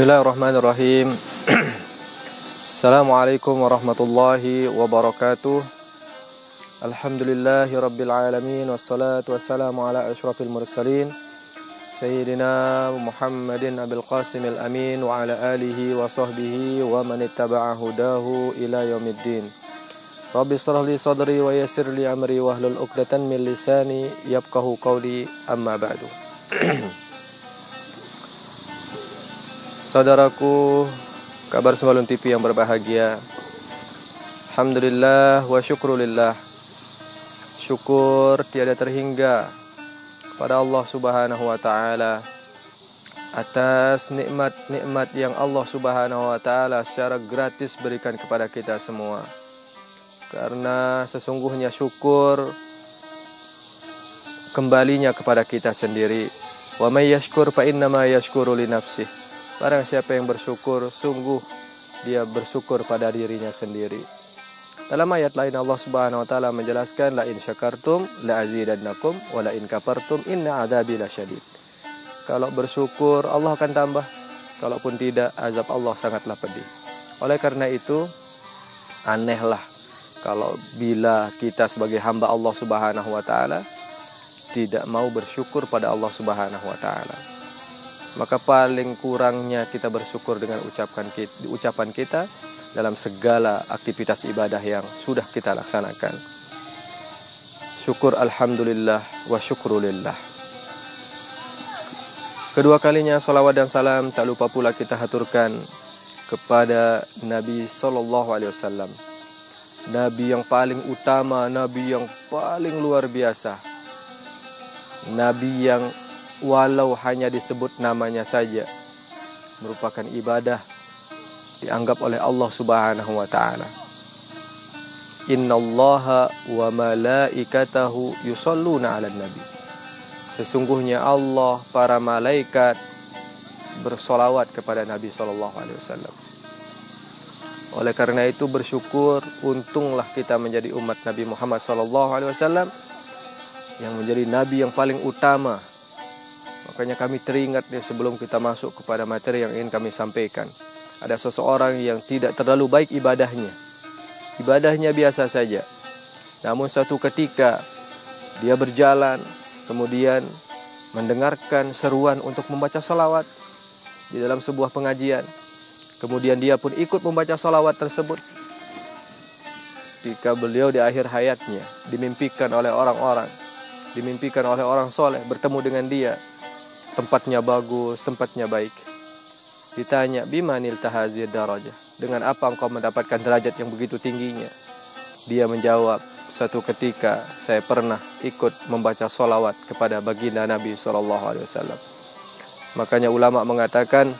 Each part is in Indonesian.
Bismillahirrahmanirrahim. Assalamualaikum warahmatullahi wabarakatuh. Alhamdulillahi rabbil alamin. Wassalatu wassalamu ala ashrafil mursalin Sayyidina Muhammadin abil qasimil amin. Wa ala alihi wa sahbihi wa man ittaba'a hudahu ila yaumiddin. Rabbi shrah li sadri wa yassir li amri wahlul 'uqdatan min lisani yafqahu qawli, amma ba'du. Saudaraku, kabar Sembalun TV yang berbahagia, alhamdulillah wa syukrulillah. Syukur tiada terhingga kepada Allah Subhanahu wa taala atas nikmat-nikmat yang Allah Subhanahu wa taala secara gratis berikan kepada kita semua. Karena sesungguhnya syukur kembalinya kepada kita sendiri. Wa may yashkur fa innama yashkuru li nafsihi. Barang siapa yang bersyukur, sungguh dia bersyukur pada dirinya sendiri. Dalam ayat lain Allah Subhanahu wa taala menjelaskan, la in syakartum la azidannakum wa la in kafartum inna adzabi lasyadid. Kalau bersyukur Allah akan tambah, kalaupun tidak azab Allah sangatlah pedih. Oleh karena itu anehlah kalau bila kita sebagai hamba Allah Subhanahu wa taala tidak mau bersyukur pada Allah Subhanahu wa taala. Maka paling kurangnya kita bersyukur dengan ucapan kita dalam segala aktivitas ibadah yang sudah kita laksanakan. Syukur alhamdulillah wa syukrulillah. Kedua kalinya salawat dan salam tak lupa pula kita haturkan kepada Nabi SAW. Nabi yang paling utama, Nabi yang paling luar biasa. Nabi yang walau hanya disebut namanya saja merupakan ibadah dianggap oleh Allah Subhanahu wa taala. Innallaha wa malaikatahu yusholluna 'alan nabi. Sesungguhnya Allah, para malaikat bersolawat kepada Nabi sallallahu alaihi wasallam. Oleh karena itu bersyukur, untunglah kita menjadi umat Nabi Muhammad sallallahu alaihi wasallam yang menjadi nabi yang paling utama. Makanya kami teringat sebelum kita masuk kepada materi yang ingin kami sampaikan. Ada seseorang yang tidak terlalu baik ibadahnya. Ibadahnya biasa saja. Namun suatu ketika dia berjalan, kemudian mendengarkan seruan untuk membaca salawat di dalam sebuah pengajian. Kemudian dia pun ikut membaca salawat tersebut. Ketika beliau di akhir hayatnya dimimpikan oleh orang-orang, dimimpikan oleh orang soleh bertemu dengan dia. Tempatnya bagus, tempatnya baik. Ditanya, bimanil tahazir darajah, dengan apa engkau mendapatkan derajat yang begitu tingginya? Dia menjawab, suatu ketika saya pernah ikut membaca solawat kepada baginda Nabi SAW. Makanya ulama mengatakan,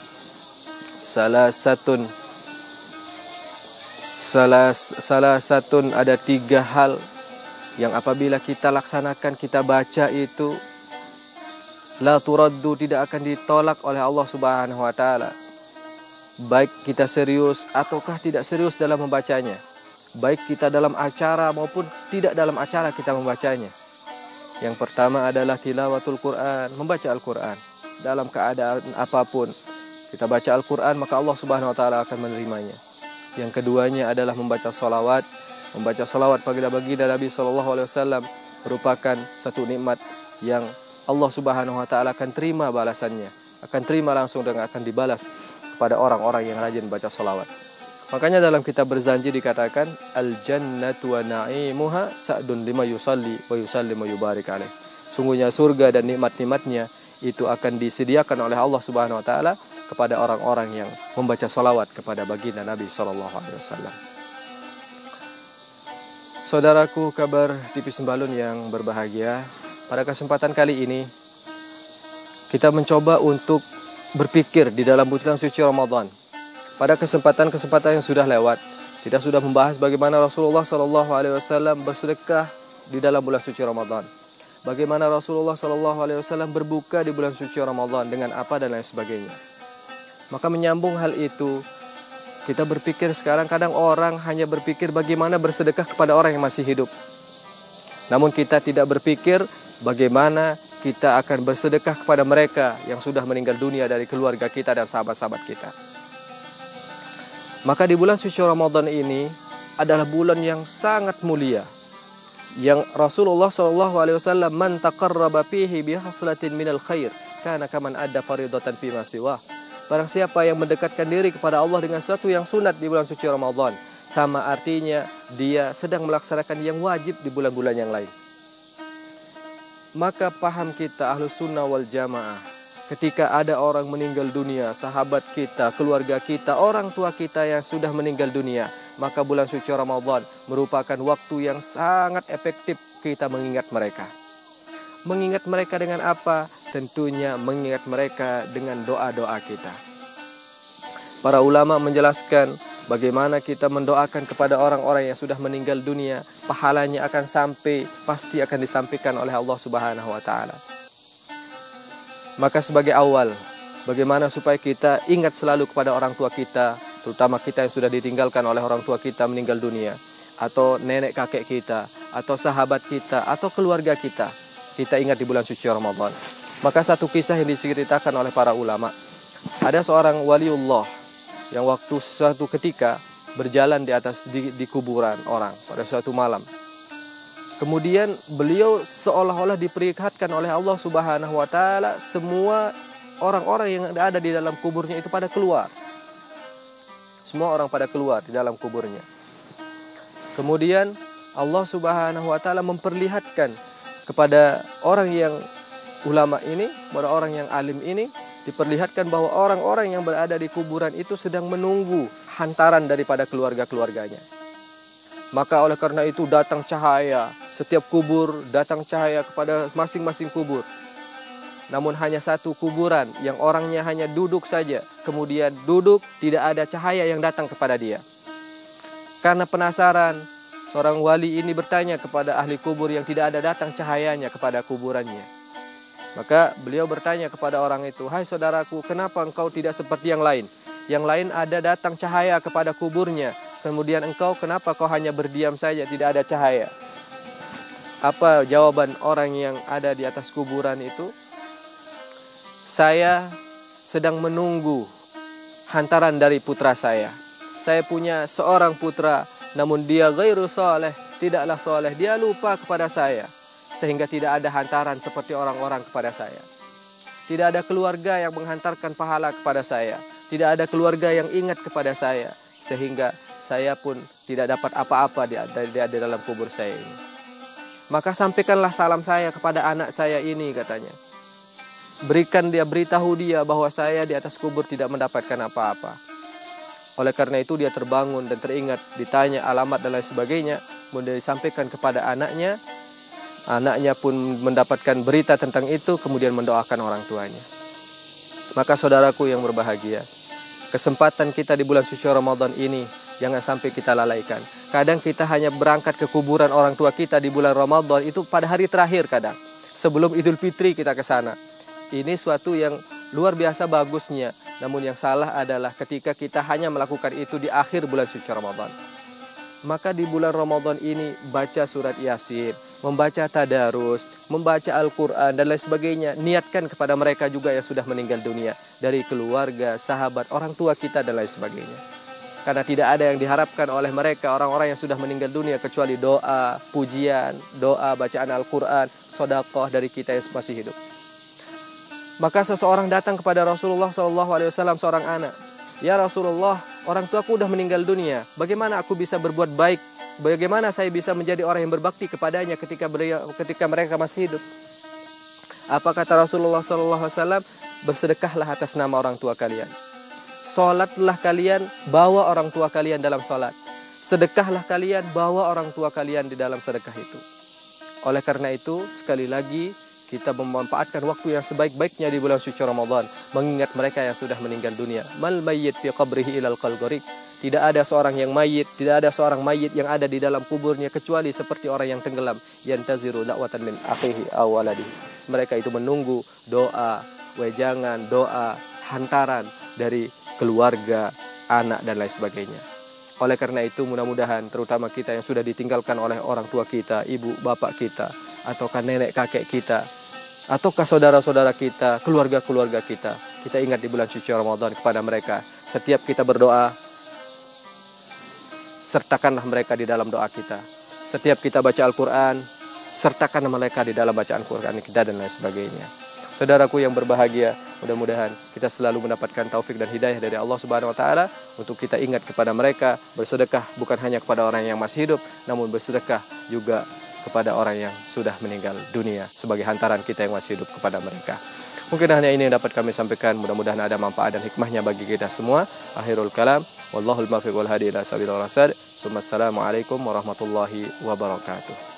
salah satun ada 3 hal yang apabila kita laksanakan, kita baca itu la turaddu, tidak akan ditolak oleh Allah Subhanahu wa taala. Baik kita serius ataukah tidak serius dalam membacanya. Baik kita dalam acara maupun tidak dalam acara kita membacanya. Yang pertama adalah tilawatul Quran, membaca Al-Quran. Dalam keadaan apapun kita baca Al-Quran, maka Allah Subhanahu wa taala akan menerimanya. Yang keduanya adalah membaca salawat. Membaca salawat pada baginda Nabi SAW merupakan satu nikmat yang Allah Subhanahu wa taala akan terima balasannya, akan terima langsung dan akan dibalas kepada orang-orang yang rajin baca salawat. Makanya dalam kitab berjanji dikatakan al-jannatu wa na'imuha sa'dun lima yusalli wa yusallimu yubarik alaih. Sungguhnya surga dan nikmat-nikmatnya itu akan disediakan oleh Allah Subhanahu wa taala kepada orang-orang yang membaca salawat kepada baginda Nabi sallallahu alaihi wasallam. Saudaraku, kabar TV Sembalun yang berbahagia, pada kesempatan kali ini kita mencoba untuk berpikir di dalam bulan suci Ramadan. Pada kesempatan-kesempatan yang sudah lewat, kita sudah membahas bagaimana Rasulullah SAW bersedekah di dalam bulan suci Ramadan. Bagaimana Rasulullah SAW berbuka di bulan suci Ramadan dengan apa dan lain sebagainya. Maka menyambung hal itu, kita berpikir sekarang kadang orang hanya berpikir bagaimana bersedekah kepada orang yang masih hidup. Namun kita tidak berpikir bagaimana kita akan bersedekah kepada mereka yang sudah meninggal dunia dari keluarga kita dan sahabat-sahabat kita. Maka di bulan suci Ramadan ini adalah bulan yang sangat mulia, yang Rasulullah SAW, man taqarraba fihi bihaslatin minal khair kana kaman adda faridatan fi ma siwah. Barang siapa yang mendekatkan diri kepada Allah dengan sesuatu yang sunat di bulan suci Ramadan, sama artinya dia sedang melaksanakan yang wajib di bulan-bulan yang lain. Maka paham kita Ahlus Sunnah wal Jamaah, ketika ada orang meninggal dunia, sahabat kita, keluarga kita, orang tua kita yang sudah meninggal dunia, maka bulan suci Ramadan merupakan waktu yang sangat efektif kita mengingat mereka. Mengingat mereka dengan apa? Tentunya mengingat mereka dengan doa-doa kita. Para ulama menjelaskan bagaimana kita mendoakan kepada orang-orang yang sudah meninggal dunia, pahalanya akan pasti akan disampaikan oleh Allah Subhanahu wa taala. Maka sebagai awal, bagaimana supaya kita ingat selalu kepada orang tua kita, terutama kita yang sudah ditinggalkan oleh orang tua kita meninggal dunia, atau nenek kakek kita, atau sahabat kita, atau keluarga kita. Kita ingat di bulan suci Ramadan. Maka satu kisah yang diceritakan oleh para ulama, ada seorang waliullah yang waktu suatu ketika berjalan di kuburan orang pada suatu malam. Kemudian beliau seolah-olah diperlihatkan oleh Allah Subhanahu wa taala, semua orang-orang yang ada di dalam kuburnya itu pada keluar. Semua orang pada keluar di dalam kuburnya. Kemudian Allah Subhanahu wa taala memperlihatkan kepada orang yang ulama ini, pada orang yang alim ini, diperlihatkan bahwa orang-orang yang berada di kuburan itu sedang menunggu hantaran daripada keluarga-keluarganya. Maka oleh karena itu datang cahaya, setiap kubur datang cahaya kepada masing-masing kubur. Namun hanya satu kuburan yang orangnya hanya duduk saja, kemudian duduk tidak ada cahaya yang datang kepada dia. Karena penasaran, seorang wali ini bertanya kepada ahli kubur yang tidak ada datang cahayanya kepada kuburannya. Maka beliau bertanya kepada orang itu, "Hai saudaraku, kenapa engkau tidak seperti yang lain? Yang lain ada datang cahaya kepada kuburnya. Kemudian engkau kenapa kau hanya berdiam saja, tidak ada cahaya?" Apa jawaban orang yang ada di atas kuburan itu? "Saya sedang menunggu hantaran dari putra saya. Saya punya seorang putra, namun dia ghairu soleh, tidaklah soleh. Dia lupa kepada saya. Sehingga tidak ada hantaran seperti orang-orang kepada saya. Tidak ada keluarga yang menghantarkan pahala kepada saya. Tidak ada keluarga yang ingat kepada saya. Sehingga saya pun tidak dapat apa-apa di dalam kubur saya ini. Maka sampaikanlah salam saya kepada anak saya ini," katanya. Beritahu dia bahwa saya di atas kubur tidak mendapatkan apa-apa. Oleh karena itu dia terbangun dan teringat, ditanya alamat dan lain sebagainya. Kemudian disampaikan kepada anaknya. Anaknya pun mendapatkan berita tentang itu, kemudian mendoakan orang tuanya. Maka saudaraku yang berbahagia, kesempatan kita di bulan suci Ramadan ini jangan sampai kita lalaikan. Kadang kita hanya berangkat ke kuburan orang tua kita di bulan Ramadan itu pada hari terakhir kadang. Sebelum Idul Fitri kita ke sana. Ini suatu yang luar biasa bagusnya. Namun yang salah adalah ketika kita hanya melakukan itu di akhir bulan suci Ramadan. Maka di bulan Ramadan ini baca surat Yasin, membaca tadarus, membaca Al-Quran dan lain sebagainya. Niatkan kepada mereka juga yang sudah meninggal dunia, dari keluarga, sahabat, orang tua kita dan lain sebagainya. Karena tidak ada yang diharapkan oleh mereka, orang-orang yang sudah meninggal dunia, kecuali doa, pujian, doa, bacaan Al-Quran, sedekah dari kita yang masih hidup. Maka seseorang datang kepada Rasulullah SAW, seorang anak. "Ya Rasulullah, orang tuaku sudah meninggal dunia. Bagaimana aku bisa berbuat baik? Bagaimana saya bisa menjadi orang yang berbakti kepadanya ketika mereka masih hidup?" Apa kata Rasulullah SAW? "Bersedekahlah atas nama orang tua kalian. Sholatlah kalian, bawa orang tua kalian dalam sholat. Sedekahlah kalian, bawa orang tua kalian di dalam sedekah itu." Oleh karena itu, sekali lagi, kita memanfaatkan waktu yang sebaik-baiknya di bulan suci Ramadan, mengingat mereka yang sudah meninggal dunia. Mal mayyit fi qabrihi ilal qalgharik. Tidak ada seorang yang mayit, tidak ada seorang mayit yang ada di dalam kuburnya kecuali seperti orang yang tenggelam. Yantaziru da'watan min akhihi aw waladihi. Mereka itu menunggu doa, wejangan, doa, hantaran dari keluarga, anak dan lain sebagainya. Oleh karena itu mudah-mudahan terutama kita yang sudah ditinggalkan oleh orang tua kita, ibu, bapak kita, ataukah nenek kakek kita, ataukah saudara-saudara kita, keluarga-keluarga kita. Kita ingat di bulan suci Ramadan kepada mereka. Setiap kita berdoa, sertakanlah mereka di dalam doa kita. Setiap kita baca Al-Quran, sertakan mereka di dalam bacaan Quran kita dan lain sebagainya. Saudaraku yang berbahagia, mudah-mudahan kita selalu mendapatkan taufik dan hidayah dari Allah Subhanahu wa taala untuk kita ingat kepada mereka, bersedekah bukan hanya kepada orang yang masih hidup, namun bersedekah juga kepada orang yang sudah meninggal dunia sebagai hantaran kita yang masih hidup kepada mereka. Mungkin hanya ini yang dapat kami sampaikan, mudah-mudahan ada manfaat dan hikmahnya bagi kita semua. Akhirul kalam, wallahul muwaffiq wal hadi ila sabilir rasyad. Assalamualaikum warahmatullahi wabarakatuh.